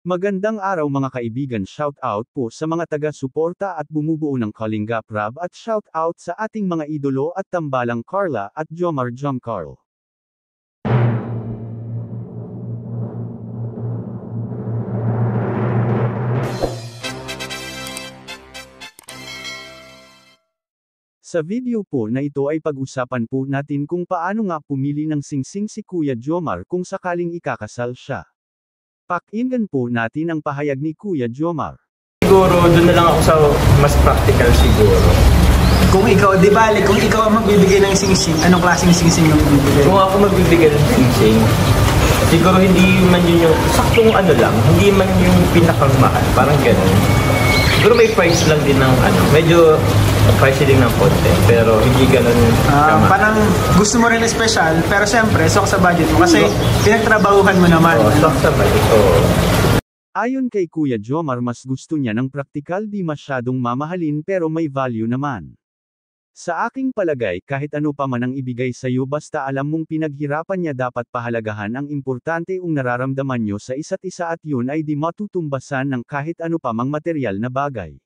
Magandang araw mga kaibigan, shout out po sa mga taga-suporta at bumubuo ng Kalingap Rab at shout out sa ating mga idolo at tambalang Carla at Jomar Carl. Sa video po na ito ay pag-usapan po natin kung paano nga pumili ng singsing si Kuya Jomar kung sakaling ikakasal siya. Pakinggan po natin ang pahayag ni Kuya Jomar. Siguro, doon na lang ako sa mas practical siguro. Kung ikaw, di bali, kung ikaw ang magbibigay ng singsing, anong klaseng singsing ang magbibigay? Kung ako magbibigay ng singsing, siguro hindi man yun yung saktong ano lang, hindi man yung pinakamahal, parang gano'n. Siguro may price lang din ng ano, medyo price din ng konti, pero hindi gano'n parang gusto mo rin special, pero siyempre, sok sa budget mo, kasi pinagtrabahuhan mo naman. Sok sa budget, Ayon kay Kuya Jomar, mas gusto niya ng praktikal, di masyadong mamahalin pero may value naman. Sa aking palagay, kahit ano pa man ang ibigay sa iyo basta alam mong pinaghirapan niya, dapat pahalagahan. Ang importante ang nararamdaman nyo sa isa't isa at yun ay di matutumbasan ng kahit ano pa mang material na bagay.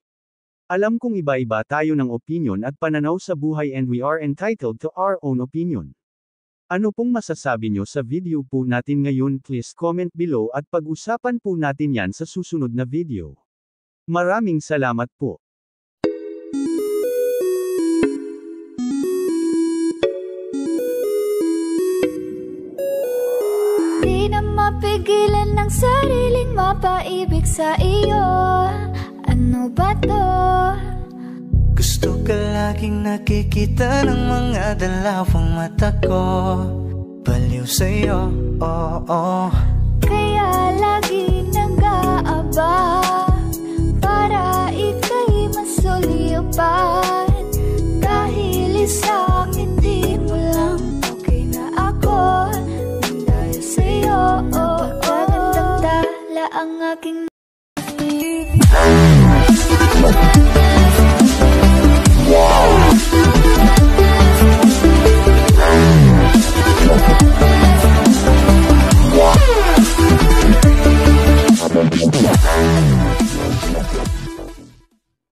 Alam kong iba-iba tayo ng opinion at pananaw sa buhay and we are entitled to our own opinion. Ano pong masasabi nyo sa video po natin ngayon? Please comment below at pag-usapan po natin yan sa susunod na video. Maraming salamat po. Di na mapigilan ng sariling mapaibig sa iyo. Ano ba to? Gusto ka laging nakikita ng mga dalawang mata ko. Baliw sa'yo, oo. Kaya lagi nag-aabang para ika'y masulipan. Dahil sa'kin di mo lang okay na ako. Nang dahil sa'yo, napakagandang tala ang aking